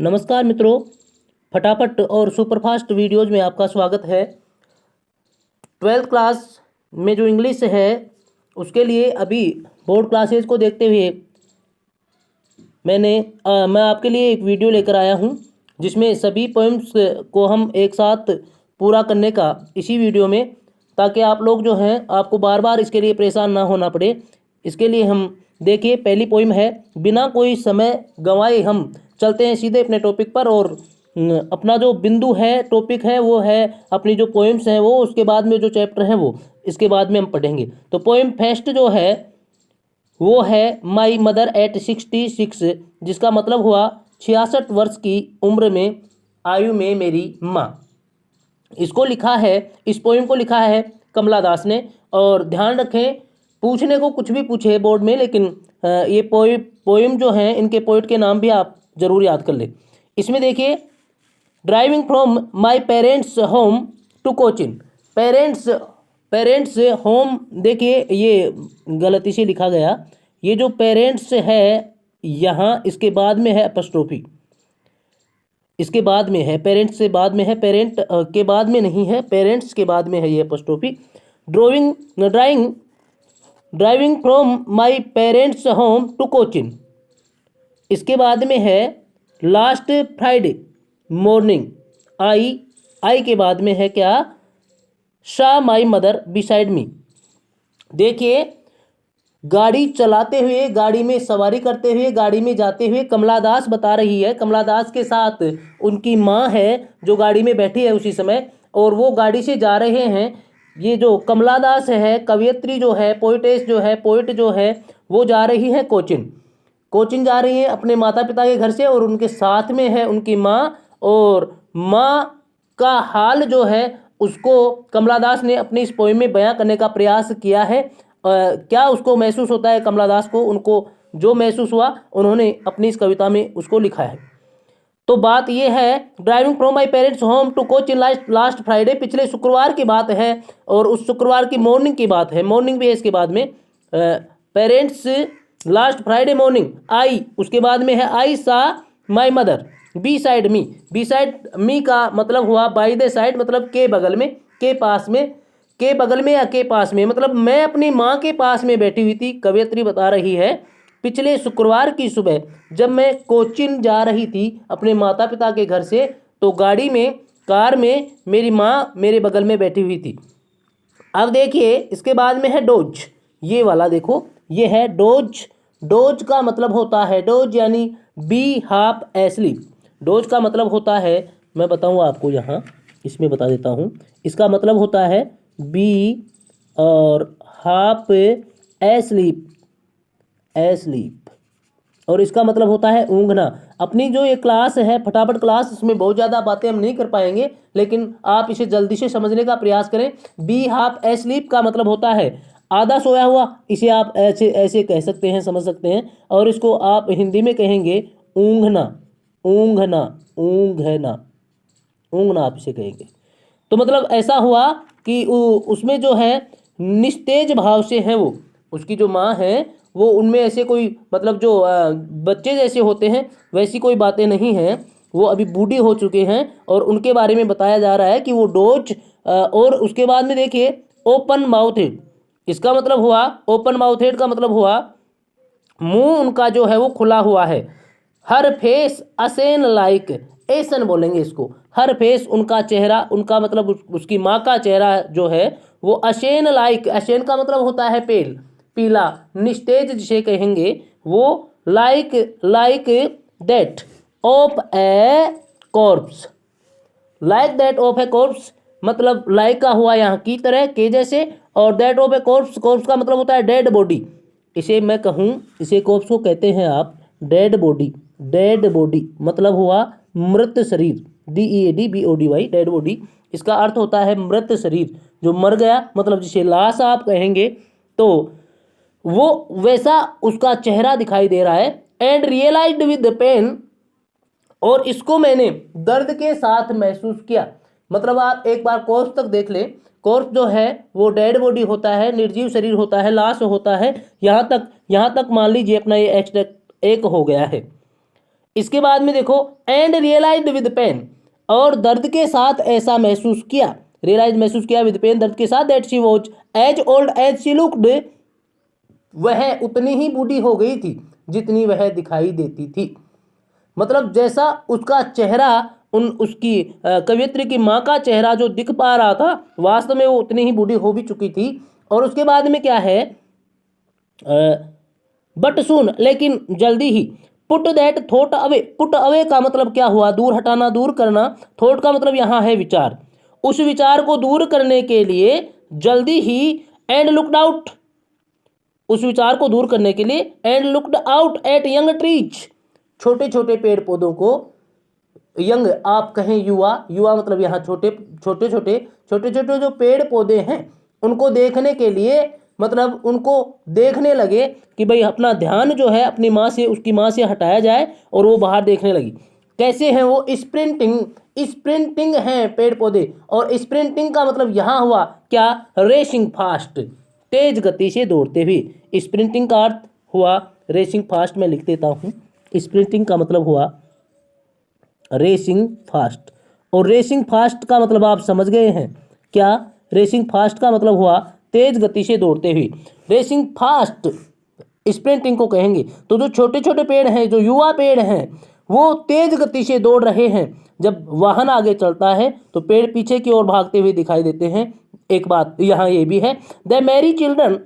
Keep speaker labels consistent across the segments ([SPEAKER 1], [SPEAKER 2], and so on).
[SPEAKER 1] नमस्कार मित्रों, फटाफट और सुपरफास्ट वीडियोज़ में आपका स्वागत है। 12th क्लास में जो इंग्लिश है उसके लिए अभी बोर्ड क्लासेस को देखते हुए मैं आपके लिए एक वीडियो लेकर आया हूं, जिसमें सभी पोएम्स को हम एक साथ पूरा करने का इसी वीडियो में, ताकि आप लोग जो हैं आपको बार बार इसके लिए परेशान ना होना पड़े। इसके लिए हम देखिए, पहली पोइम है, बिना कोई समय गंवाए हम चलते हैं सीधे अपने टॉपिक पर। और अपना जो बिंदु है, टॉपिक है, वो है अपनी जो पोएम्स हैं वो, उसके बाद में जो चैप्टर है वो इसके बाद में हम पढ़ेंगे। तो पोएम फर्स्ट जो है वो है माई मदर एट 66, जिसका मतलब हुआ 66 वर्ष की उम्र में, आयु में मेरी माँ। इसको लिखा है, इस पोएम को लिखा है कमला दास ने। और ध्यान रखें, पूछने को कुछ भी पूछे बोर्ड में, लेकिन ये पोएम जो हैं इनके पोइट के नाम भी आप जरूर याद कर ले। इसमें देखिए, driving from my parents home to Cochin. Parents home, देखिए ये गलती से लिखा गया। ये जो पेरेंट्स है यहाँ, इसके बाद में है अपस्ट्रोफी, इसके बाद में है, पेरेंट्स से बाद में है, पेरेंट के बाद में नहीं है, पेरेंट्स के बाद में है ये apostrophe. Driving from my parents home to Cochin, इसके बाद में है लास्ट फ्राइडे मॉर्निंग। आई के बाद में है क्या, शा माई मदर बिसाइड मी। देखिए, गाड़ी चलाते हुए, गाड़ी में सवारी करते हुए, गाड़ी में जाते हुए कमला दास बता रही है, कमला दास के साथ उनकी माँ है जो गाड़ी में बैठी है उसी समय, और वो गाड़ी से जा रहे हैं। ये जो कमला दास है, कवयित्री जो है, पोइटेस जो है, पोइट जो है, वो जा रही है कोचिन जा रही है अपने माता पिता के घर से, और उनके साथ में है उनकी माँ। और माँ का हाल जो है उसको कमला दास ने अपनी इस पोएम में बयां करने का प्रयास किया है। क्या उसको महसूस होता है कमला दास को, उनको जो महसूस हुआ उन्होंने अपनी इस कविता में उसको लिखा है। तो बात यह है, driving from my parents home to Cochin last Friday, पिछले शुक्रवार की बात है, और उस शुक्रवार की मॉर्निंग की बात है, मॉर्निंग भी है इसके बाद में। Parents last Friday morning, I उसके बाद में है, I saw my mother beside me. Beside me का मतलब हुआ बाई द साइड, मतलब के बगल में, के पास में, के बगल में या के पास में, मतलब मैं अपनी माँ के पास में बैठी हुई थी। कवयित्री बता रही है, पिछले शुक्रवार की सुबह जब मैं कोचिन जा रही थी अपने माता पिता के घर से, तो गाड़ी में, कार में मेरी माँ मेरे बगल में बैठी हुई थी। अब देखिए, इसके बाद में है डोज, ये वाला देखो, ये है डोज। डोज का मतलब होता है, डोज यानी बी हाफ एस्लीप। डोज का मतलब होता है, मैं बताऊँ आपको, यहाँ इसमें बता देता हूँ, इसका मतलब होता है बी और हाफ एस्लीप, और इसका मतलब होता है ऊँघना। अपनी जो ये क्लास है फटाफट क्लास, इसमें बहुत ज़्यादा बातें हम नहीं कर पाएंगे, लेकिन आप इसे जल्दी से समझने का प्रयास करें। बी हाफ एस्लीप का मतलब होता है आधा सोया हुआ, इसे आप ऐसे ऐसे कह सकते हैं, समझ सकते हैं। और इसको आप हिंदी में कहेंगे ऊँघना, ऊँघना, ऊँघना, ऊँघना आप इसे कहेंगे। तो मतलब ऐसा हुआ कि उसमें जो है निस्तेज भाव से है वो, उसकी जो माँ है वो, उनमें ऐसे कोई मतलब जो बच्चे जैसे होते हैं वैसी कोई बातें नहीं हैं। वो अभी बूढ़े हो चुके हैं, और उनके बारे में बताया जा रहा है कि वो डोज। और उसके बाद में देखिए, ओपन माउथेड, इसका मतलब हुआ, ओपन माउथेड का मतलब हुआ मुंह उनका जो है वो खुला हुआ है। हर फेस असेन लाइक, एसन बोलेंगे इसको, हर फेस उनका चेहरा, उनका मतलब उसकी माँ का चेहरा जो है वो अशेन लाइक, अशेन का मतलब होता है पेल, पीला, निस्तेज जिसे कहेंगे वो, like that of A corps, like that of A corps, मतलब लाइक का हुआ यहाँ की तरह, के जैसे, और that of A corps, corps का मतलब होता है डेड बॉडी। इसे मैं कहूँ, इसे कॉर्प्स को कहते हैं आप डेड बॉडी, डेड बॉडी मतलब हुआ मृत शरीर, DEADBODY, डेड बॉडी, इसका अर्थ होता है मृत शरीर, जो मर गया, मतलब जिसे लाश आप कहेंगे। तो वो वैसा उसका चेहरा दिखाई दे रहा है। एंड रियलाइज्ड विद पेन, और इसको मैंने दर्द के साथ महसूस किया। मतलब आप एक बार कोर्स तक देख लें, कोर्स जो है वो डेड बॉडी होता है, निर्जीव शरीर होता है, लाश होता है। यहाँ तक मान लीजिए अपना ये एक्सट्रैक्ट एक हो गया है। इसके बाद में देखो एंड रियलाइज्ड विद पेन, और दर्द के साथ ऐसा महसूस किया, रियलाइज महसूस किया विद पेन दर्द के साथ, that she was as old as she looked, वह उतनी ही बूढ़ी हो गई थी जितनी वह दिखाई देती थी। मतलब जैसा उसका चेहरा उसकी कवियत्री की माँ का चेहरा जो दिख पा रहा था, वास्तव में वो उतनी ही बूढ़ी हो भी चुकी थी। और उसके बाद में क्या है, बट सुन, लेकिन जल्दी ही, put that thought away, put away का मतलब क्या हुआ, दूर हटाना, दूर करना। थॉट का मतलब यहाँ है विचार, उस विचार को दूर करने के लिए जल्दी ही, एंड लुक्ड आउट, उस विचार को दूर करने के लिए, and looked out at young trees, छोटे छोटे पेड़ पौधों को, यंग आप कहें युवा, युवा मतलब यहाँ छोटे छोटे छोटे छोटे छोटे जो पेड़ पौधे हैं उनको देखने के लिए, मतलब उनको देखने लगे कि भाई अपना ध्यान जो है अपनी माँ से, उसकी माँ से हटाया जाए, और वो बाहर देखने लगी। कैसे हैं वो, स्प्रिंटिंग, स्प्रिंटिंग हैं पेड़ पौधे। और स्प्रिंटिंग का मतलब यहाँ हुआ क्या, रेसिंग फास्ट, तेज गति से दौड़ते हुए। स्प्रिंटिंग का अर्थ हुआ रेसिंग फास्ट, मैं लिख देता हूँ। स्प्रिंटिंग का मतलब हुआ रेसिंग फास्ट, और रेसिंग फास्ट का मतलब आप समझ गए हैं क्या, रेसिंग फास्ट का मतलब हुआ तेज गति से दौड़ते हुए। रेसिंग फास्ट स्प्रिंटिंग को कहेंगे। तो जो छोटे छोटे पेड़ हैं, जो युवा पेड़ हैं, वो तेज गति से दौड़ रहे हैं। जब वाहन आगे चलता है तो पेड़ पीछे की ओर भागते हुए दिखाई देते हैं। एक बात यहाँ ये भी है, the merry children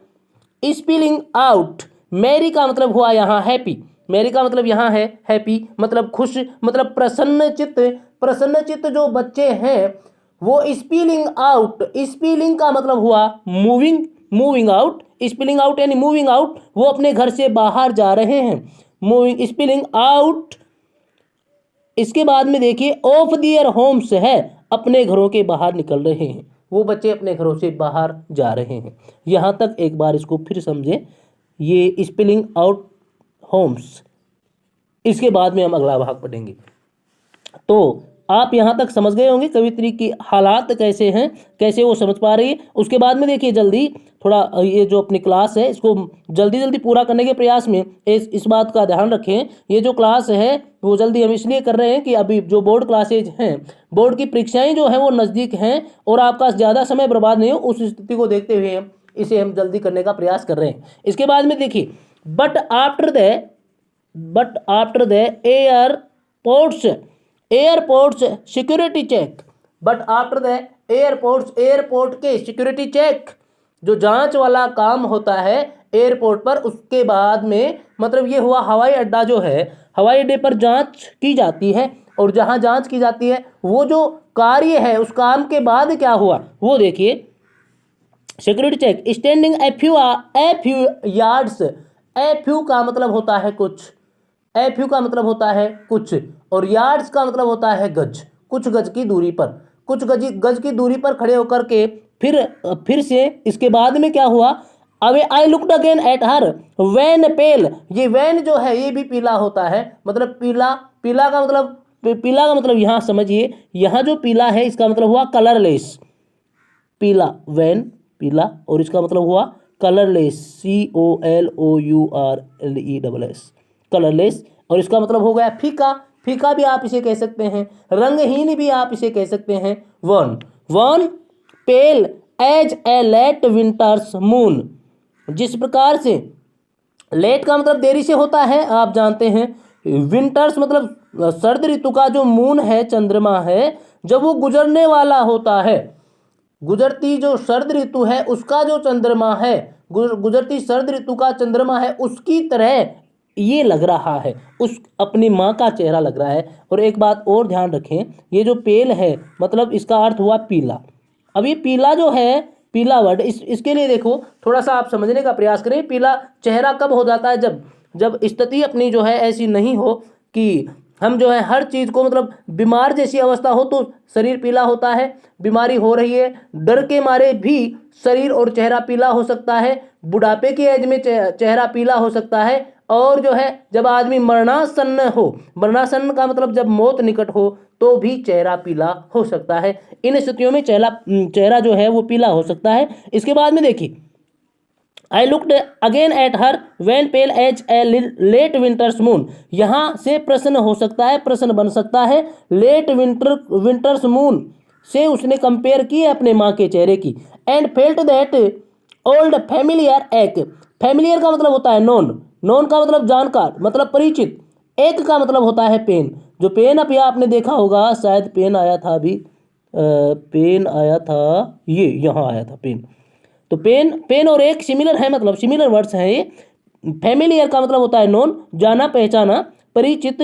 [SPEAKER 1] spilling out, merry का मतलब हुआ यहाँ हैप्पी, मैरी का मतलब यहाँ है हैप्पी, मतलब खुश, मतलब प्रसन्न चित्त। प्रसन्न चित्त जो बच्चे हैं वो स्पिलिंग आउट, स्पिलिंग का मतलब हुआ moving, moving out, spilling out यानी मूविंग आउट, वो अपने घर से बाहर जा रहे हैं, मूविंग स्पिलिंग आउट। इसके बाद में देखिए ऑफ दियर होम्स है, अपने घरों के बाहर निकल रहे हैं, वो बच्चे अपने घरों से बाहर जा रहे हैं। यहाँ तक एक बार इसको फिर समझे, ये स्पेलिंग आउट होम्स। इसके बाद में हम अगला भाग पढ़ेंगे। तो आप यहाँ तक समझ गए होंगे कवित्री की हालात कैसे हैं, कैसे वो समझ पा रही है। उसके बाद में देखिए जल्दी थोड़ा ये जो अपनी क्लास है इसको जल्दी जल्दी पूरा करने के प्रयास में इस बात का ध्यान रखें, ये जो क्लास है वो जल्दी हम इसलिए कर रहे हैं कि अभी जो बोर्ड क्लासेज हैं, बोर्ड की परीक्षाएं जो हैं वो नज़दीक हैं और आपका ज़्यादा समय बर्बाद नहीं हो, उस स्थिति को देखते हुए इसे हम जल्दी करने का प्रयास कर रहे हैं। इसके बाद में देखिए but after the airport's security check, but after the airport's, airport के सिक्योरिटी चेक, जो जांच वाला काम होता है एयरपोर्ट पर, उसके बाद में मतलब ये हुआ हवाई अड्डा जो है, हवाई अड्डे पर जांच की जाती है, और जहां जांच की जाती है वो जो कार्य है उस काम के बाद क्या हुआ वो देखिए, security check standing a few yards, a few का मतलब होता है कुछ, ए फ्यू का मतलब होता है कुछ, और यार्ड्स का मतलब होता है गज, कुछ गज की दूरी पर, कुछ गज की दूरी पर खड़े होकर के फिर से इसके बाद में क्या हुआ, away I looked again at her wan pale, ये वैन जो है ये भी पीला होता है, मतलब पीला, पीला का मतलब यहाँ समझिए, यहाँ जो पीला है इसका मतलब हुआ कलरलेस, पीला वैन पीला, और इसका मतलब हुआ कलरलेस, COLOURLESS, कलरलेस, और इसका मतलब हो गया फीका, फीका भी आप इसे कह सकते हैं, रंगहीन भी आप इसे कह सकते हैं। Wan pale as a late winter's moon, जिस प्रकार से लेट का मतलब देरी से होता है आप जानते हैं, विंटर्स मतलब सर्द ऋतु का जो मून है, चंद्रमा है, जब वो गुजरने वाला होता है, गुजरती जो सर्द ऋतु है उसका जो चंद्रमा है, गुजरती सर्द ऋतु का चंद्रमा है, उसकी तरह ये लग रहा है, उस अपनी माँ का चेहरा लग रहा है। और एक बात और ध्यान रखें, ये जो पेल है मतलब इसका अर्थ हुआ पीला। अब ये पीला जो है, पीला वर्ड, इसके लिए देखो थोड़ा सा आप समझने का प्रयास करें, पीला चेहरा कब हो जाता है, जब स्थिति अपनी जो है ऐसी नहीं हो कि हम जो है हर चीज़ को, मतलब बीमार जैसी अवस्था हो तो शरीर पीला होता है, बीमारी हो रही है, डर के मारे भी शरीर और चेहरा पीला हो सकता है, बुढ़ापे की एज में चेहरा पीला हो सकता है, और जो है जब आदमी मरणासन्न हो, मरणासन्न का मतलब जब मौत निकट हो तो भी चेहरा पीला हो सकता है। इन स्थितियों में चेहरा जो है वो पीला हो सकता है। इसके बाद में देखिए I looked again at her wan pale as a late winter's moon. यहाँ से प्रश्न हो सकता है, प्रश्न बन सकता है लेट विंटर्स मून से उसने कंपेयर की है अपने माँ के चेहरे की। And felt that old familiar एक, फैमिलियर का मतलब होता है नोन, नोन का मतलब जानकार, मतलब परिचित, एक का मतलब होता है पेन। जो पेन अब यहाँ आपने देखा होगा, शायद पेन आया था अभी, पेन आया था, ये यहाँ आया था पेन। तो पेन, पेन और एक सिमिलर है, मतलब सिमिलर वर्ड्स हैं ये। फैमिलियर का मतलब होता है नोन, जाना पहचाना, परिचित।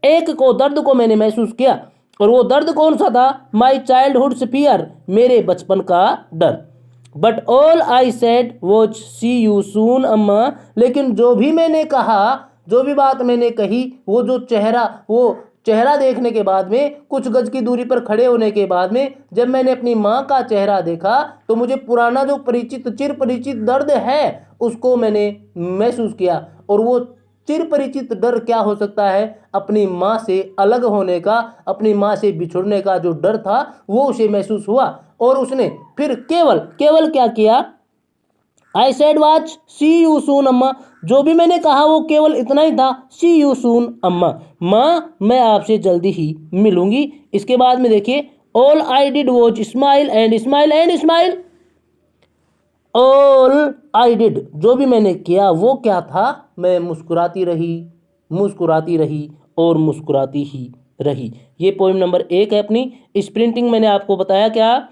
[SPEAKER 1] एक को, दर्द को मैंने महसूस किया, और वो दर्द कौन सा था? माई चाइल्डहुड फियर, मेरे बचपन का डर। But all I said was see you soon Amma, लेकिन जो भी मैंने कहा, जो भी बात मैंने कही, वो जो चेहरा, वो चेहरा देखने के बाद में, कुछ गज की दूरी पर खड़े होने के बाद में, जब मैंने अपनी माँ का चेहरा देखा तो मुझे पुराना जो परिचित, चिर परिचित दर्द है उसको मैंने महसूस किया। और वो चिर परिचित डर क्या हो सकता है? अपनी माँ से अलग होने का, अपनी माँ से बिछुड़ने का जो डर था वो उसे महसूस हुआ। और उसने फिर केवल केवल क्या किया? I said was see you soon Amma, जो भी मैंने कहा वो केवल इतना ही था, सी यू सून अम्मा, माँ मैं आपसे जल्दी ही मिलूंगी। इसके बाद में देखिए, all I did was smile and smile and smile. All I did, जो भी मैंने किया वो क्या था? मैं मुस्कुराती रही, मुस्कुराती रही और मुस्कुराती ही रही। ये पोइम नंबर 1 है अपनी। स्प्रिंटिंग मैंने आपको बताया क्या?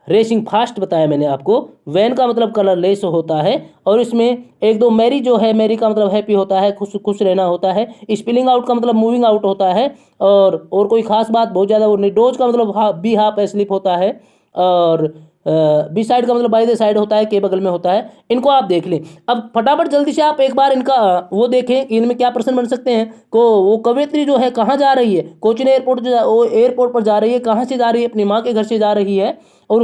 [SPEAKER 1] रेसिंग फास्ट बताया मैंने आपको। वैन का मतलब कलरलेस होता है, और इसमें एक दो मैरी जो है, मैरी का मतलब हैप्पी होता है, खुश खुश रहना होता है। स्पिलिंग आउट का मतलब मूविंग आउट होता है, और कोई खास बात बहुत ज़्यादा वो नहीं। डोज का मतलब बी हाफ एस्लीप होता है, और बी साइड का मतलब बाय द साइड होता है, के बगल में होता है। इनको आप देख लें। अब फटाफट जल्दी से आप एक बार इनका वो देखें कि इनमें क्या प्रश्न बन सकते हैं। वो कवयित्री जो है कहाँ जा रही है? कोचीन एयरपोर्ट, वो एयरपोर्ट पर जा रही है। कहाँ से जा रही है? अपनी माँ के घर से जा रही है। और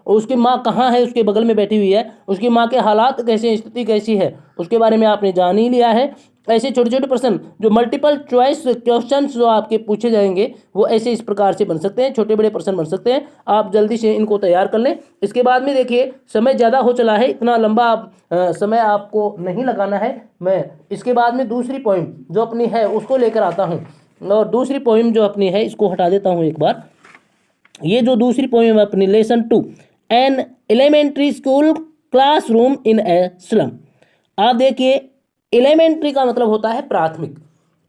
[SPEAKER 1] उसकी माँ कहाँ है? उसके बगल में बैठी हुई है। उसकी माँ के हालात कैसे हैं, स्थिति कैसी है, उसके बारे में आपने जान ही लिया है। ऐसे छोटे छोटे प्रश्न जो मल्टीपल चॉइस क्वेश्चंस जो आपके पूछे जाएंगे वो ऐसे इस प्रकार से बन सकते हैं, छोटे बड़े प्रश्न बन सकते हैं। आप जल्दी से इनको तैयार कर लें। इसके बाद में देखिए, समय ज़्यादा हो चला है, इतना लंबा समय आपको नहीं लगाना है। मैं इसके बाद में दूसरी पोइम जो अपनी है उसको लेकर आता हूँ, और दूसरी पोइम जो अपनी है इसको हटा देता हूँ एक बार। ये जो दूसरी पोइम है अपनी, lesson 2, an elementary school classroom in a slum. आप देखिए, एलिमेंट्री का मतलब होता है प्राथमिक।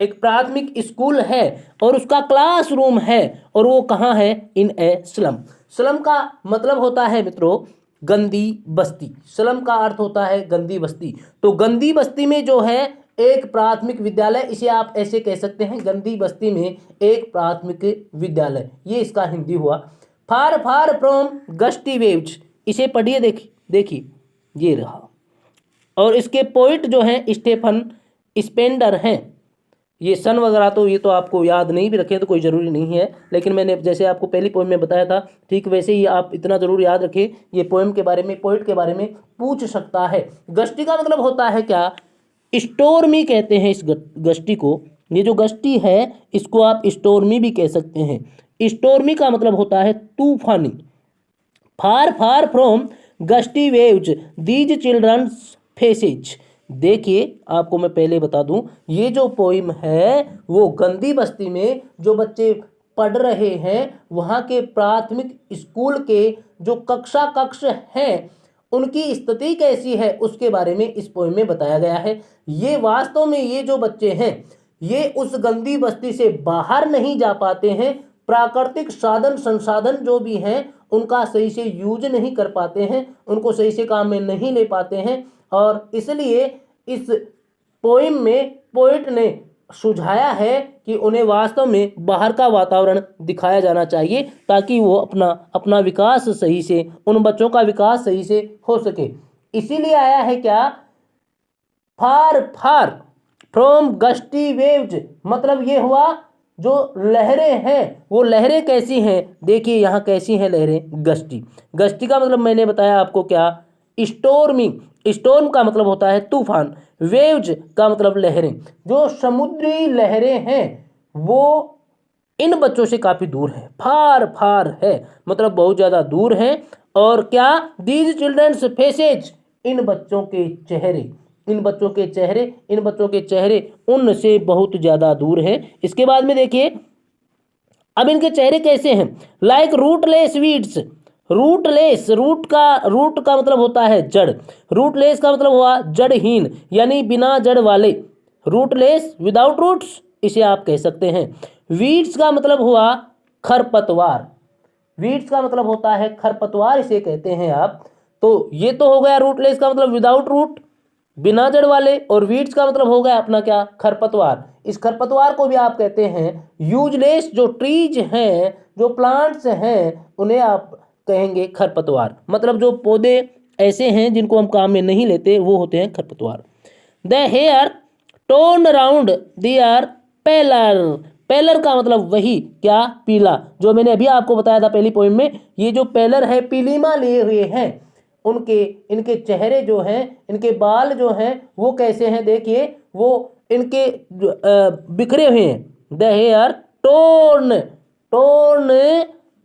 [SPEAKER 1] एक प्राथमिक स्कूल है और उसका क्लासरूम है, और वो कहाँ है? इन ए स्लम। स्लम का मतलब होता है मित्रों गंदी बस्ती। स्लम का अर्थ होता है गंदी बस्ती। तो गंदी बस्ती में जो है एक प्राथमिक विद्यालय, इसे आप ऐसे कह सकते हैं, गंदी बस्ती में एक प्राथमिक विद्यालय, ये इसका हिंदी हुआ। फार फार फ्रॉम गस्टी वेव्स, इसे पढ़िए, देखिए देखिए, ये रहा। और इसके पोइट जो हैं स्टेफन स्पेंडर हैं। ये सन वगैरह तो ये तो आपको याद नहीं भी रखें तो कोई ज़रूरी नहीं है, लेकिन मैंने जैसे आपको पहली पोइम में बताया था ठीक वैसे ही आप इतना ज़रूर याद रखें, ये पोइम के बारे में, पोइट के बारे में पूछ सकता है। गश्ती का मतलब होता है क्या? स्टोर्मी कहते हैं इस गश्ती को। ये जो गश्ती है इसको आप स्टोर्मी भी कह सकते हैं। स्टोर्मी का मतलब होता है तूफानी। Far far from gusty waves these childrens faces. देखिए, आपको मैं पहले बता दूं, ये जो पोइम है वो गंदी बस्ती में जो बच्चे पढ़ रहे हैं वहाँ के प्राथमिक स्कूल के जो कक्ष हैं उनकी स्थिति कैसी है उसके बारे में इस पोइम में बताया गया है। ये वास्तव में ये जो बच्चे हैं ये उस गंदी बस्ती से बाहर नहीं जा पाते हैं। प्राकृतिक साधन संसाधन जो भी हैं उनका सही से यूज नहीं कर पाते हैं, उनको सही से काम में नहीं ले पाते हैं। और इसलिए इस पोइम में पोइट ने सुझाया है कि उन्हें वास्तव में बाहर का वातावरण दिखाया जाना चाहिए ताकि वो अपना अपना विकास सही से, उन बच्चों का विकास सही से हो सके। इसीलिए आया है क्या? फार फार फ्रॉम गस्टी वेव्स, मतलब ये हुआ जो लहरें हैं वो लहरें कैसी हैं? देखिए यहाँ कैसी हैं लहरें? गस्टी। गस्टी का मतलब मैंने बताया आपको क्या? स्टोर्मी। स्टोर्म का मतलब होता है तूफान। वेव्स का मतलब लहरें। जो समुद्री लहरें हैं वो इन बच्चों से काफ़ी दूर है, फार फार है मतलब बहुत ज़्यादा दूर है। और क्या? दीज चिल्ड्रंस फेसेज, इन बच्चों के चेहरे इन बच्चों के चेहरे इन बच्चों के चेहरे उनसे बहुत ज़्यादा दूर है। इसके बाद में देखिए, अब इनके चेहरे कैसे हैं? Like rootless weeds. Rootless, root का मतलब होता है जड़, रूटलेस का मतलब हुआ जड़हीन, यानी बिना जड़ वाले। रूटलेस, विदाउट रूट्स, इसे आप कह सकते हैं। वीड्स का मतलब हुआ खरपतवार, वीड्स का मतलब होता है खरपतवार, इसे कहते हैं आप। तो ये तो हो गया रूटलेस का मतलब विदाउट रूट, बिना जड़ वाले, और वीड्स का मतलब हो गया अपना क्या? खरपतवार। इस खरपतवार को भी आप कहते हैं यूजलेस। जो ट्रीज हैं, जो प्लांट्स हैं, उन्हें आप कहेंगे खरपतवार। मतलब जो पौधे ऐसे हैं जिनको हम काम में नहीं लेते, वो होते हैं खरपतवार। The hair torn round they are pallor. Pallor का मतलब वही क्या? पीला, जो मैंने अभी आपको बताया था पहली पोइम में। ये जो पेलर है, पीलीमा लिए हुए हैं, उनके इनके चेहरे जो हैं, इनके बाल जो हैं, वो कैसे हैं? देखिए, वो इनके बिखरे हुए हैं। The hair torn torn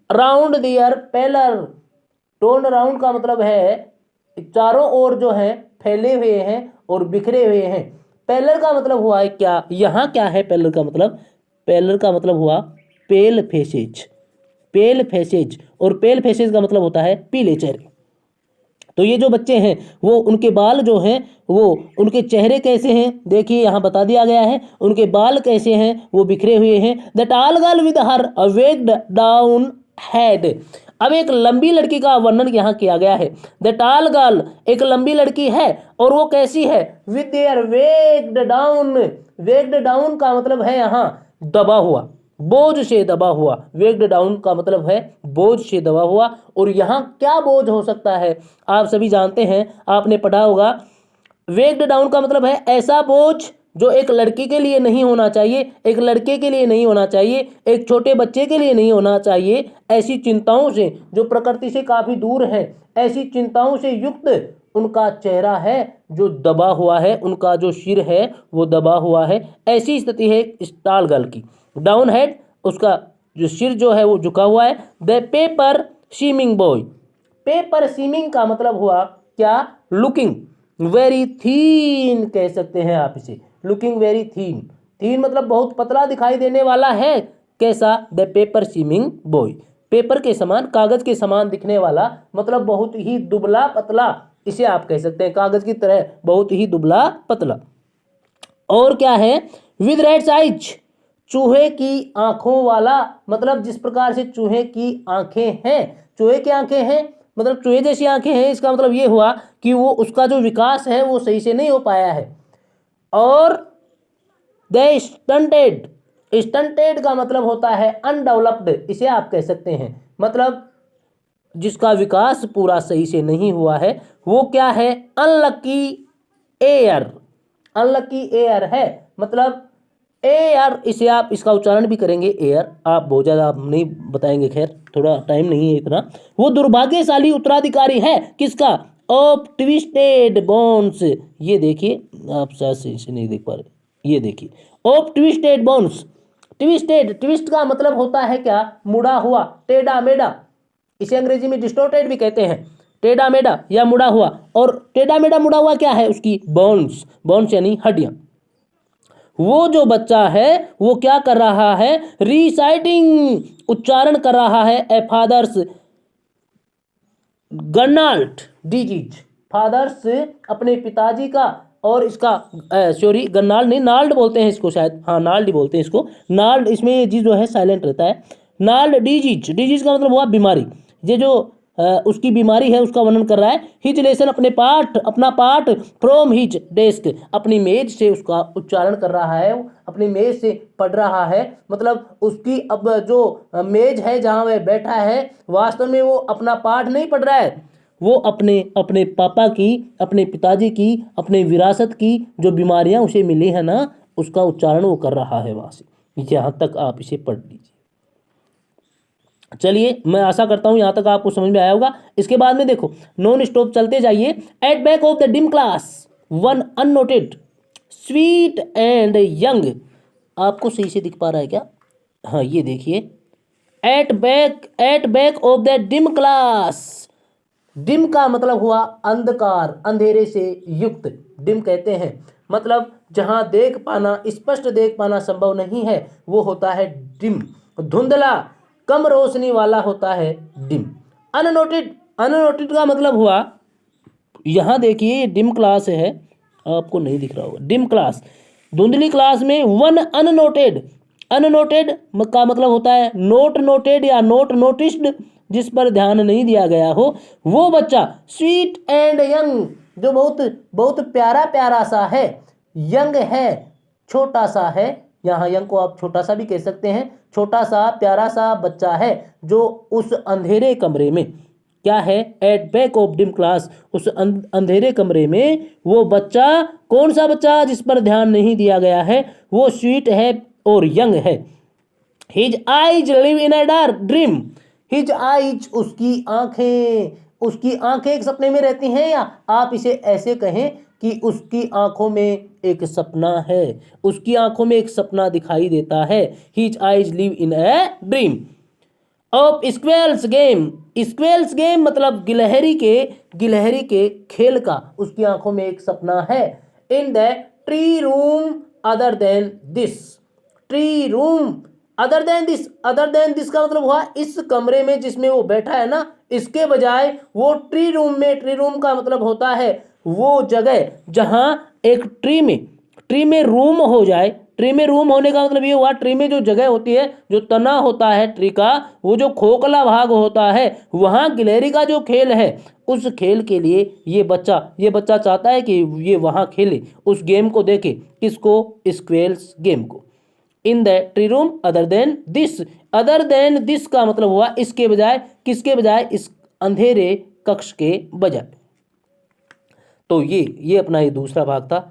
[SPEAKER 1] round their pallor. Torn round का मतलब है चारों ओर जो है फैले हुए हैं और बिखरे हुए हैं। पेलर का मतलब हुआ है क्या? यहाँ क्या है पेलर का मतलब? पेलर का मतलब हुआ पेल फेसेज, पेल फेसेज, और पेल फेसेज का मतलब होता है पीले चेहरे। तो ये जो बच्चे हैं, वो उनके बाल जो हैं, वो उनके चेहरे कैसे हैं? देखिए यहाँ बता दिया गया है। उनके बाल कैसे हैं? वो बिखरे हुए हैं। द टाल girl with her waked down head. अब एक लंबी लड़की का वर्णन यहाँ किया गया है। द टाल गर्ल, एक लंबी लड़की है, और वो कैसी है? With their waked down. Waked down का मतलब है यहाँ दबा हुआ, बोझ से दबा हुआ। वेक्ड डाउन का मतलब है बोझ से दबा हुआ। और यहाँ क्या बोझ हो सकता है? आप सभी जानते हैं, आपने पढ़ा होगा। वेक्ड डाउन का मतलब है ऐसा बोझ जो एक लड़की के लिए नहीं होना चाहिए, एक लड़के के लिए नहीं होना चाहिए, एक छोटे बच्चे के लिए नहीं होना चाहिए। ऐसी चिंताओं से जो प्रकृति से काफी दूर है, ऐसी चिंताओं से युक्त उनका चेहरा है जो दबा हुआ है, उनका जो सिर है वो दबा हुआ है। ऐसी स्थिति है स्टाल गर्ल की। डाउन हेड, उसका जो सिर जो है वो झुका हुआ है। The paper seeming boy. Paper seeming का मतलब हुआ क्या? लुकिंग वेरी थीन, कह सकते हैं आप इसे। लुकिंग वेरी थीन, थीन मतलब बहुत पतला दिखाई देने वाला है। कैसा? The paper seeming boy, paper के समान, कागज के समान दिखने वाला, मतलब बहुत ही दुबला पतला, इसे आप कह सकते हैं। कागज की तरह बहुत ही दुबला पतला। और क्या है? विद रेड आइज, चूहे की आंखों वाला। मतलब जिस प्रकार से चूहे की आंखें हैं, चूहे की आंखें हैं मतलब चूहे जैसी आंखें हैं, इसका मतलब ये हुआ कि वो उसका जो विकास है वो सही से नहीं हो पाया है। और द स्टंटेड, स्टंटेड का मतलब होता है अनडेवलप्ड, इसे आप कह सकते हैं। मतलब जिसका विकास पूरा सही से नहीं हुआ है, वो क्या है? अनलकी एयर, अनलकी एयर है। मतलब एयर, इसे आप इसका उच्चारण भी करेंगे एयर, आप बहुत ज़्यादा आप नहीं बताएंगे, खैर थोड़ा टाइम नहीं है इतना। वो दुर्भाग्यशाली उत्तराधिकारी है किसका? Of twisted bones. ये देखिए, आप शायद से इसे नहीं देख पा रहे, ये देखिए, of twisted bones. Twisted, twist का मतलब होता है क्या? मुड़ा हुआ, टेढ़ा मेढ़ा। इसे अंग्रेजी में डिस्टोर्टेड भी कहते हैं, टेढ़ा मेढ़ा या मुड़ा हुआ। और टेढ़ा मेढ़ा मुड़ा हुआ क्या है? उसकी बोन्स, बोन्स यानी हड्डियां। वो जो बच्चा है वो क्या कर रहा है? रिसाइटिंग, उच्चारण कर रहा है ए फादर्स गन्नाल्ट डिजीज। फादर्स अपने पिताजी का, और इसका सॉरी गन्नाल्ड नहीं, नाल्ड बोलते हैं इसको शायद, हाँ नाल्ड ही बोलते हैं इसको। नाल्ड, इसमें ये जी जो है साइलेंट रहता है। नाल्ड डिजीज, डिजीज का मतलब हुआ बीमारी। ये जो उसकी बीमारी है उसका वर्णन कर रहा है। हिज लेसन, अपना पाठ फ्रॉम हिज डेस्क, अपनी मेज से उसका उच्चारण कर रहा है, अपनी मेज से पढ़ रहा है। मतलब उसकी अब जो मेज है जहाँ वह बैठा है, वास्तव में वो अपना पाठ नहीं पढ़ रहा है, वो अपने अपने पापा की, अपने पिताजी की, अपने विरासत की जो बीमारियां उसे मिली है ना, उसका उच्चारण वो कर रहा है वहाँ से। यहाँ तक आप इसे पढ़ लीजिए। चलिए, मैं आशा करता हूँ यहाँ तक आपको समझ में आया होगा। इसके बाद में देखो, नॉन स्टॉप चलते जाइए। At back of the dim class one unnoted sweet and young. आपको सही से दिख पा रहा है क्या? हाँ, ये देखिए, at back of the dim class dim का मतलब हुआ अंधकार, अंधेरे से युक्त, डिम कहते हैं मतलब जहां देख पाना, स्पष्ट देख पाना संभव नहीं है, वो होता है डिम। धुंधला, कम रोशनी वाला होता है डिम। अननोटेड, अननोटेड का मतलब हुआ, यहाँ देखिए ये डिम क्लास है, आपको नहीं दिख रहा होगा, डिम क्लास, धुंधली क्लास में वन अननोटेड। अननोटेड का मतलब होता है नोट नोटेड या नोट नोटिस्ड, जिस पर ध्यान नहीं दिया गया हो। वो बच्चा स्वीट एंड यंग, जो बहुत बहुत प्यारा प्यारा सा है, यंग है, छोटा सा है, यहाँ यंग को आप छोटा सा भी कह सकते हैं, छोटा सा प्यारा सा बच्चा है जो उस अंधेरे कमरे में, क्या है, at back of dim class, उस अंधेरे कमरे में वो बच्चा, कौन सा बच्चा जिस पर ध्यान नहीं दिया गया है, वो स्वीट है और यंग है। His eyes live in a dark dream, his eyes उसकी आंखें, उसकी आंखें एक सपने में रहती हैं, या आप इसे ऐसे कहें कि उसकी आंखों में एक सपना है, उसकी आंखों में एक सपना दिखाई देता है। His eyes live in a dream of squirrel's game, squirrel's game मतलब गिलहरी के खेल का उसकी आंखों में एक सपना है। In the tree room other than this, tree room other than this, other than this का मतलब हुआ इस कमरे में जिसमें वो बैठा है ना, इसके बजाय वो ट्री रूम में, ट्री रूम का मतलब होता है वो जगह जहां एक ट्री में रूम हो जाए। ट्री में रूम होने का मतलब ये हुआ, ट्री में जो जगह होती है, जो तना होता है ट्री का, वो जो खोखला भाग होता है, वहां गिलहरी का जो खेल है, उस खेल के लिए ये बच्चा चाहता है कि ये वहां खेले, उस गेम को देखे, किसको, स्क्वेल्स गेम को। In the tree room other than this, other than this का मतलब हुआ इसके बजाय, किसके बजाय, इस अंधेरे कक्ष के बजाय। तो ये अपना ये दूसरा भाग था।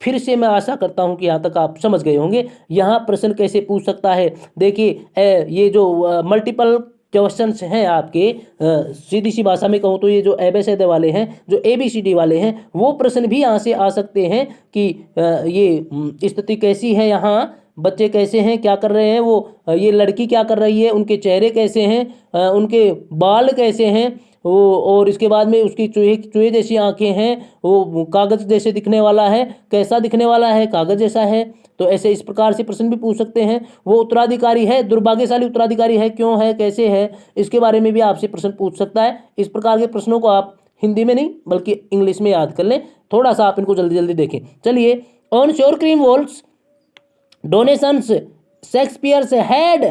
[SPEAKER 1] फिर से मैं आशा करता हूं कि यहाँ तक आप समझ गए होंगे। यहाँ प्रश्न कैसे पूछ सकता है, देखिए ये जो मल्टीपल क्वेश्चंस हैं आपके, सीधी सी भाषा में कहूँ तो ये जो एबीसीडी वाले हैं, जो ABCD वाले हैं, वो प्रश्न भी यहाँ से आ सकते हैं कि ये स्थिति कैसी है, यहाँ बच्चे कैसे हैं, क्या कर रहे हैं, वो ये लड़की क्या कर रही है, उनके चेहरे कैसे हैं, उनके बाल कैसे हैं, वो, और इसके बाद में उसकी चूहे जैसी आंखें हैं, वो कागज जैसे दिखने वाला है, कैसा दिखने वाला है, कागज जैसा है। तो ऐसे इस प्रकार से प्रश्न भी पूछ सकते हैं। वो उत्तराधिकारी है, दुर्भाग्यशाली उत्तराधिकारी है, क्यों है, कैसे है, इसके बारे में भी आपसे प्रश्न पूछ सकता है। इस प्रकार के प्रश्नों को आप हिंदी में नहीं बल्कि इंग्लिश में याद कर लें, थोड़ा सा आप इनको जल्दी जल्दी देखें। चलिए, on sour cream walls donations Shakespeare's head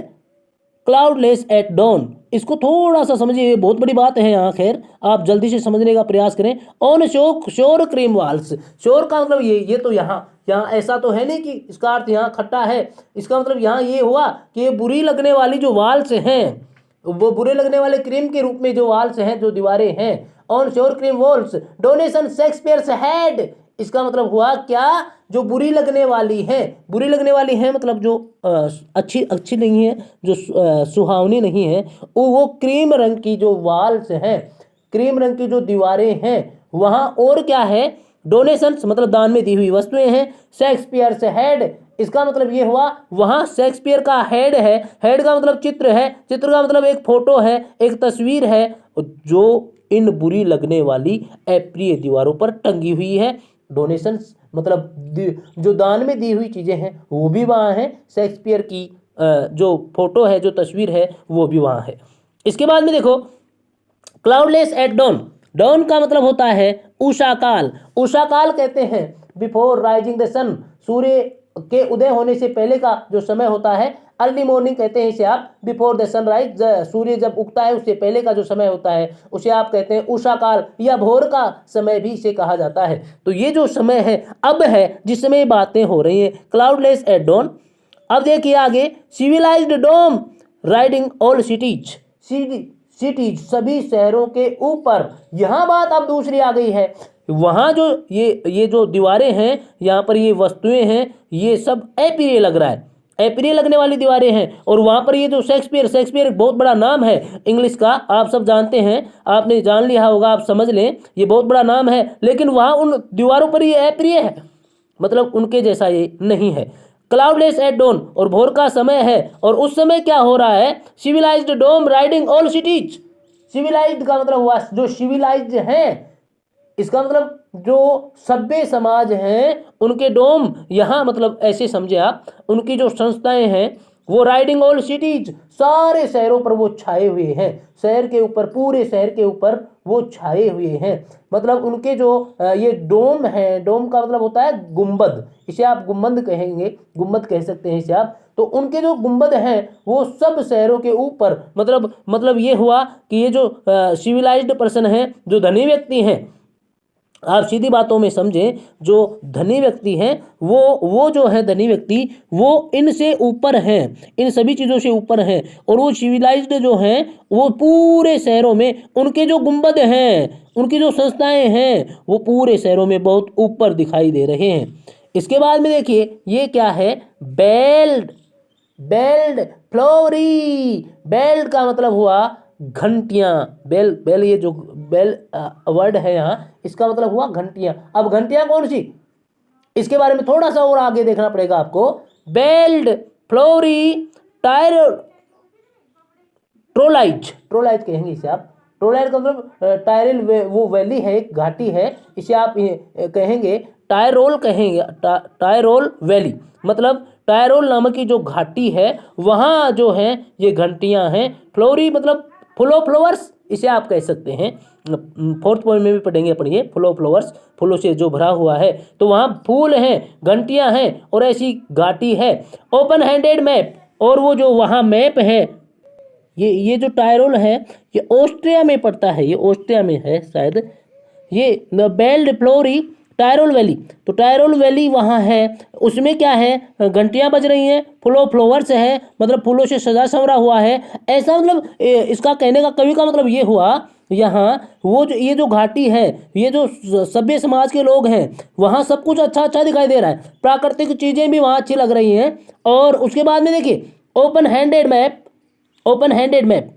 [SPEAKER 1] cloudless at dawn, इसको थोड़ा सा समझिए, बहुत बड़ी बात है यहाँ, खैर आप जल्दी से समझने का प्रयास करें। On sour cream walls, sure का मतलब ये तो यहाँ ऐसा तो है नहीं कि इसका अर्थ यहाँ खट्टा है, इसका मतलब यहाँ ये हुआ कि ये बुरी लगने वाली जो वॉल्स हैं, वो बुरे लगने वाले क्रीम के रूप में जो वॉल्स हैं, जो दीवारें हैं, on sour cream walls donation Shakespeare's had, इसका मतलब हुआ क्या, जो बुरी लगने वाली है, बुरी लगने वाली है मतलब जो अच्छी नहीं है, जो सुहावनी नहीं है, वो क्रीम रंग की जो वॉल्स हैं, क्रीम रंग की जो दीवारें हैं, वहाँ और क्या है, डोनेशंस मतलब दान में दी हुई वस्तुएं हैं, शेक्सपियर्स हेड, इसका मतलब ये हुआ वहाँ शेक्सपियर का हेड है, हेड का मतलब चित्र है, चित्र का मतलब एक फोटो है, एक तस्वीर है, जो इन बुरी लगने वाली अप्रिय दीवारों पर टंगी हुई है। डोनेशंस मतलब जो दान में दी हुई चीज़ें हैं वो भी वहाँ हैं, शेक्सपियर की जो फोटो है, जो तस्वीर है, वो भी वहाँ है। इसके बाद में देखो, क्लाउडलेस एट डॉन, डॉन का मतलब होता है उषा काल, उषा काल कहते हैं बिफोर राइजिंग द सन, सूर्य के उदय होने से पहले का जो समय होता है, अर्ली मॉर्निंग कहते हैं इसे आप, बिफोर द सनराइज, सूर्य जब उगता है उससे पहले का जो समय होता है उसे आप कहते हैं उषा काल, या भोर का समय भी इसे कहा जाता है। तो ये जो समय है अब है, जिस समय बातें हो रही हैं, क्लाउडलेस एट डॉन। अब देखिए आगे, सिविलाइज्ड डोम राइडिंग ऑल सिटीज, सिटीज सभी शहरों के ऊपर, यहाँ बात अब दूसरी आ गई है, वहाँ जो ये जो दीवारें हैं, यहाँ पर ये वस्तुएं हैं, ये सब अप्रिय लग रहा है, अप्रिय लगने वाली दीवारें हैं। और वहाँ पर ये जो शेक्सपियर एक बहुत बड़ा नाम है इंग्लिश का, आप सब जानते हैं, आपने जान लिया होगा, आप समझ लें, ये बहुत बड़ा नाम है, लेकिन वहाँ उन दीवारों पर ये अप्रिय है, मतलब उनके जैसा ये नहीं है। क्लाउडलेस एट डॉन, और भोर का समय है, और उस समय क्या हो रहा है, सिविलाइज्ड डोम राइडिंग ऑल सिटीज, सिविलाइज्ड का मतलब हुआ जो सिविलाइज्ड हैं, इसका मतलब जो सभ्य समाज हैं उनके डोम यहाँ मतलब ऐसे समझे आप, उनकी जो संस्थाएं हैं वो राइडिंग ऑल सिटीज, सारे शहरों पर वो छाए हुए हैं, शहर के ऊपर, पूरे शहर के ऊपर वो छाए हुए हैं। मतलब उनके जो ये डोम है, डोम का मतलब होता है गुंबद, इसे आप गुंबद कहेंगे, गुंबद कह सकते हैं इसे आप। तो उनके जो गुंबद हैं वो सब शहरों के ऊपर, मतलब ये हुआ कि ये जो सिविलाइज्ड पर्सन हैं, जो धनी व्यक्ति हैं, आप सीधी बातों में समझें, जो धनी व्यक्ति हैं वो जो है धनी व्यक्ति वो इनसे ऊपर हैं, इन सभी चीज़ों से ऊपर हैं। और वो सिविलाइज्ड जो हैं वो पूरे शहरों में उनके जो गुंबद हैं, उनकी जो संस्थाएं हैं वो पूरे शहरों में बहुत ऊपर दिखाई दे रहे हैं। इसके बाद में देखिए ये क्या है, बेल्ट, बेल्ट फ्लोरी, बेल्ट का मतलब हुआ घंटियां, बेल, बेल ये जो बेल वर्ड है यहाँ, इसका मतलब हुआ घंटियां। अब घंटियां कौन सी, इसके बारे में थोड़ा सा और आगे देखना पड़ेगा आपको। बेल्ट फ्लोरी टायर ट्रोलाइज, ट्रोलाइज कहेंगे इसे आप, ट्रोलाइज का मतलब टायरल वो वैली है, एक घाटी है, इसे आप कहेंगे टायरोल, कहेंगे टायरोल वैली, मतलब टायरोल नामक की जो घाटी है वहाँ जो है ये घंटियाँ हैं। फ्लोरी मतलब फुल ऑफ फ्लावर्स, इसे आप कह सकते हैं, फोर्थ पॉइंट में भी पढ़ेंगे अपन ये, फुल ऑफ फ्लावर्स, फूलों से जो भरा हुआ है, तो वहाँ फूल हैं, घंटियाँ हैं और ऐसी घाटी है। ओपन हैंडेड मैप, और वो जो वहाँ मैप है, ये जो टायरोल है ये ऑस्ट्रिया में पड़ता है, ये ऑस्ट्रिया में है शायद, ये बेल्ट फ्लोरी टायरोल वैली, तो टायरोल वैली वहाँ है, उसमें क्या है, घंटियाँ बज रही हैं, फुल ऑफ फ्लावर्स है, मतलब फूलों से सजा संवरा हुआ है, ऐसा मतलब इसका कहने का कवि का मतलब ये हुआ, यहाँ वो जो ये जो घाटी है, ये जो सभ्य समाज के लोग हैं वहाँ सब कुछ अच्छा अच्छा दिखाई दे रहा है, प्राकृतिक चीज़ें भी वहाँ अच्छी लग रही हैं। और उसके बाद में देखिए open handed map, open handed map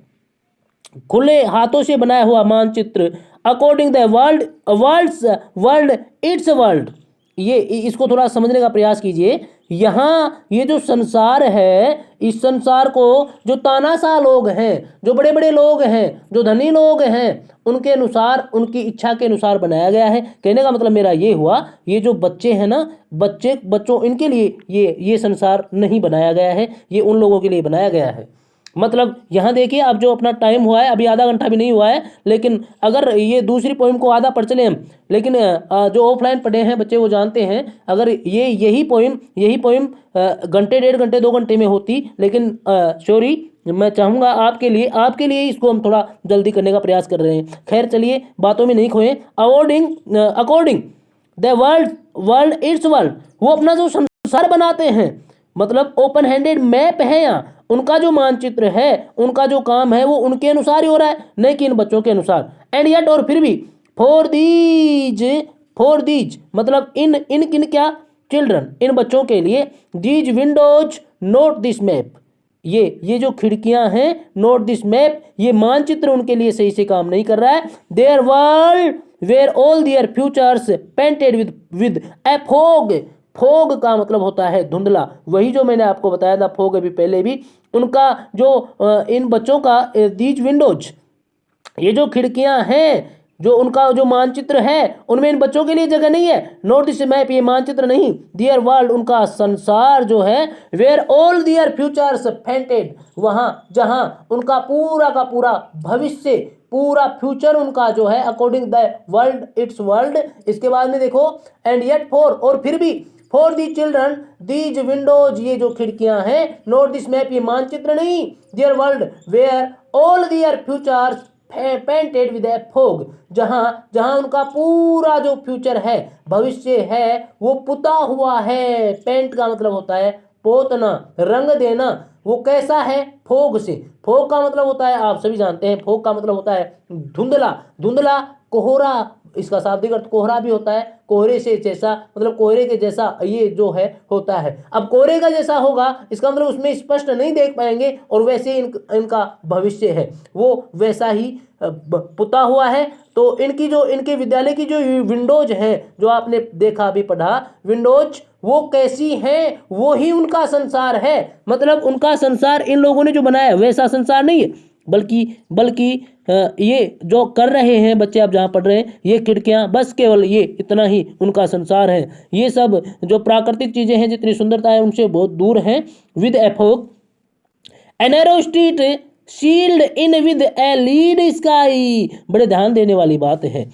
[SPEAKER 1] खुले हाथों से बनाया हुआ मानचित्र, according the world, world its world, ये इसको थोड़ा समझने का प्रयास कीजिए। यहाँ ये जो संसार है, इस संसार को जो तानाशाह लोग हैं, जो बड़े बड़े लोग हैं, जो धनी लोग हैं, उनके अनुसार, उनकी इच्छा के अनुसार बनाया गया है। कहने का मतलब मेरा ये हुआ, ये जो बच्चे हैं ना, बच्चों इनके लिए ये संसार नहीं बनाया गया है, ये उन लोगों के लिए बनाया गया है। मतलब यहाँ देखिए अब जो अपना टाइम हुआ है, अभी आधा घंटा भी नहीं हुआ है, लेकिन अगर ये दूसरी पोइम को आधा पढ़ चले हम, लेकिन जो ऑफलाइन पढ़े हैं बच्चे वो जानते हैं, अगर यही पोइम घंटे, डेढ़ घंटे, 2 घंटे में होती, लेकिन सॉरी, मैं चाहूँगा आपके लिए इसको हम थोड़ा जल्दी करने का प्रयास कर रहे हैं। खैर चलिए, बातों में नहीं खोएं। According the world its world, वो अपना जो संसार बनाते हैं, मतलब ओपन हैंडेड मैप है यहाँ, उनका जो मानचित्र है, उनका जो काम है वो उनके अनुसार ही हो रहा है, नहीं कि इन बच्चों के अनुसार। एंड येट, और फिर भी, फॉर दीज मतलब इन क्या, चिल्ड्रन, इन बच्चों के लिए, these Windows note this map, ये जो खिड़कियां हैं, नोट दिस मैप, ये मानचित्र उनके लिए सही से काम नहीं कर रहा है। Their world where all their futures painted with a fog, fog का मतलब होता है धुंधला, वही जो मैंने आपको बताया था फोग अभी पहले भी। उनका जो इन बच्चों का दीज विंडोज, ये जो खिड़कियां हैं, जो उनका जो मानचित्र है, उनमें इन बच्चों के लिए जगह नहीं है। नोट दिस मैप, ये मानचित्र नहीं, दियर वर्ल्ड, उनका संसार जो है, where all their futures painted, वहाँ जहाँ उनका पूरा का पूरा भविष्य, पूरा फ्यूचर उनका जो है, according the world its world. इसके बाद में देखो, एंड येट फॉर, और फिर भी, for the children these Windows, ये जो खिड़कियां हैं, नोट दिस मैप, ये मानचित्र नहीं, their world where all their futures painted with a fog, जहां जहां उनका पूरा जो फ्यूचर है, भविष्य है, वो पुता हुआ है। पेंट का मतलब होता है पोतना, रंग देना। वो कैसा है, फोग से। फोग का मतलब होता है, आप सभी जानते हैं, फोग का मतलब होता है धुंधला, धुंधला, कोहरा, इसका शाब्दिक अर्थ कोहरा भी होता है, कोहरे से जैसा, मतलब कोहरे के जैसा ये जो है होता है। अब कोहरे का जैसा होगा, इसका मतलब उसमें स्पष्ट नहीं देख पाएंगे, और वैसे इनका भविष्य है वो वैसा ही पुता हुआ है। तो इनके विद्यालय की जो विंडोज हैं, जो आपने देखा अभी पढ़ा, विंडोज वो कैसी हैं, वो ही उनका संसार है। मतलब उनका संसार इन लोगों ने जो बनाया वैसा संसार नहीं है, बल्कि बल्कि ये जो कर रहे हैं बच्चे, आप जहाँ पढ़ रहे हैं, ये खिड़कियाँ बस केवल ये इतना ही उनका संसार है। ये सब जो प्राकृतिक चीज़ें हैं, जितनी सुंदरता है, उनसे बहुत दूर हैं। With a fog a narrow street shield in with a lead sky, बड़े ध्यान देने वाली बात है।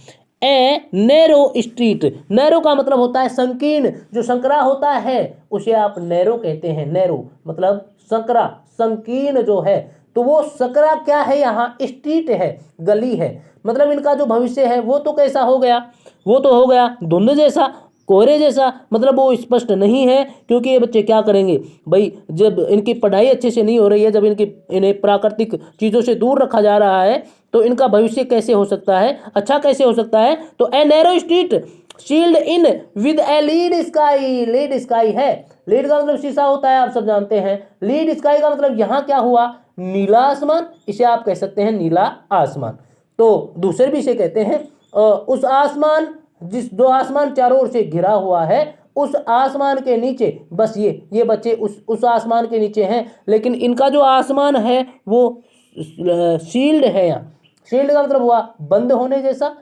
[SPEAKER 1] ए नैरो स्ट्रीट, नैरो का मतलब होता है संकीर्ण, जो संकरा होता है उसे आप नैरो कहते हैं। नैरो मतलब संकरा, संकीर्ण जो है, तो वो सकरा क्या है यहाँ, स्ट्रीट है, गली है। मतलब इनका जो भविष्य है वो तो कैसा हो गया, वो तो हो गया धुंध जैसा, कोहरे जैसा, मतलब वो स्पष्ट नहीं है। क्योंकि ये बच्चे क्या करेंगे भाई, जब इनकी पढ़ाई अच्छे से नहीं हो रही है, जब इन्हें प्राकृतिक चीज़ों से दूर रखा जा रहा है, तो इनका भविष्य कैसे हो सकता है, अच्छा कैसे हो सकता है। तो ए narrow street shield in with a lead sky, lead sky है, लीड का मतलब शीशा होता है, आप सब जानते हैं। लीड स्काई का मतलब यहाँ क्या हुआ, नीला आसमान, इसे आप कह सकते हैं नीला आसमान। तो दूसरे भी इसे कहते हैं उस आसमान, जो आसमान चारों ओर से घिरा हुआ है, उस आसमान के नीचे, बस ये बच्चे उस आसमान के नीचे हैं। लेकिन इनका जो आसमान है वो शील्ड है। यहाँ शील्ड का मतलब हुआ बंद होने जैसा,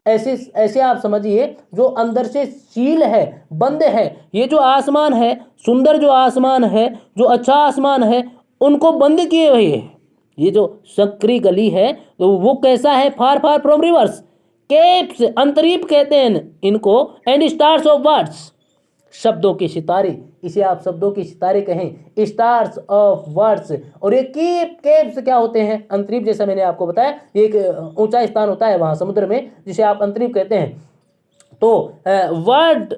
[SPEAKER 1] ऐसे ऐसे आप समझिए, जो अंदर से सील है, बंद है। ये जो आसमान है, सुंदर जो आसमान है, जो अच्छा आसमान है, उनको बंद किए हुए है। ये जो सकरी गली है, तो वो कैसा है, फार फार फ्रॉम रिवर्स, केप्स, अंतरीप कहते हैं इनको, एंड स्टार्स ऑफ वर्ड्स, शब्दों के सितारे, इसे आप शब्दों के सितारे कहें, स्टार्स ऑफ वर्ड्स। और ये केप्स क्या होते हैं, अंतरीप, जैसा मैंने आपको बताया, ये एक ऊंचा स्थान होता है वहां समुद्र में, जिसे आप अंतरीप कहते हैं। तो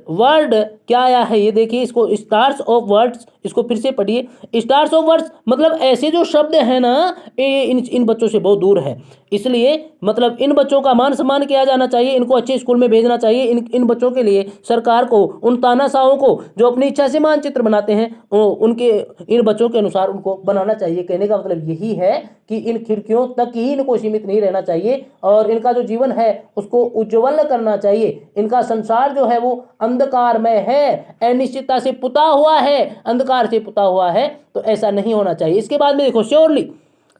[SPEAKER 1] वर्ड क्या आया है, ये देखिए, इसको स्टार्स ऑफ वर्ड्स, इसको फिर से पढ़िए। स्टार्स ऑफ वर्ड्स मतलब ऐसे जो शब्द है ना, इन बच्चों से बहुत दूर है। इसलिए मतलब इन बच्चों का मान सम्मान किया जाना चाहिए, इनको अच्छे स्कूल में भेजना चाहिए। इन बच्चों के लिए सरकार को, उन तानाशाहों को जो अपनी इच्छा से मानचित्र बनाते हैं, उनके इन बच्चों के अनुसार उनको बनाना चाहिए। कहने का मतलब यही है कि इन खिड़कियों तक ही इनको सीमित नहीं रहना चाहिए, और इनका जो जीवन है उसको उज्ज्वल करना चाहिए। इनका संसार जो है वो अंधकारमय है, अनिश्चितता से पुता हुआ है, अंधकार से पुता हुआ है, तो ऐसा नहीं होना चाहिए। इसके बाद में देखो, श्योरली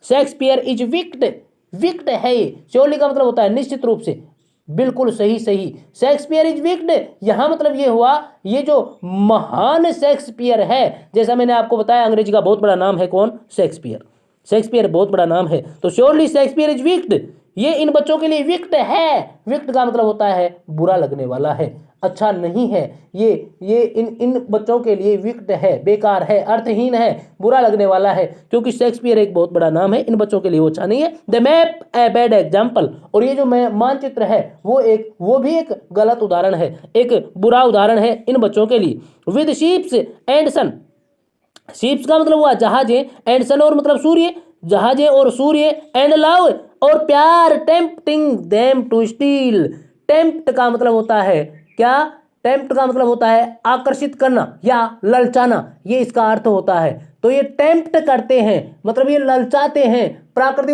[SPEAKER 1] शेक्सपियर इज विक्ट, विक्ट है ये, श्योरली का मतलब होता है निश्चित रूप से, बिल्कुल सही सही। शेक्सपियर इज विक्ट, यहां मतलब ये हुआ, ये जो महान शेक्सपियर है, जैसा मैंने आपको बताया, अंग्रेजी का बहुत बड़ा नाम है कौन, शेक्सपियर, शेक्सपियर बहुत बड़ा नाम है। तो श्योरली शेक्सपियर इज विक्ट, ये इन बच्चों के लिए विक्ट है। विक्ट का मतलब होता है बुरा लगने वाला है, अच्छा नहीं है, ये इन बच्चों के लिए विक्ट है, बेकार है, अर्थहीन है, बुरा लगने वाला है। क्योंकि शेक्सपियर एक बहुत बड़ा नाम है, इन बच्चों के लिए वो अच्छा नहीं है। The map a bad example, और ये जो मानचित्र है वो भी एक गलत उदाहरण है, एक बुरा उदाहरण है इन बच्चों के लिए। With ships and sun, ships का मतलब हुआ जहाजें, एंड सन और मतलब सूर्य, जहाजें और सूर्य, एंड लव और प्यार, tempting them to steal, tempt का मतलब होता है क्या, टेम्प्ट का मतलब होता है आकर्षित करना या ललचाना, ये इसका अर्थ होता है। तो ये टेम्प्ट करते हैं, मतलब ये ललचाते हैं, प्राकृतिक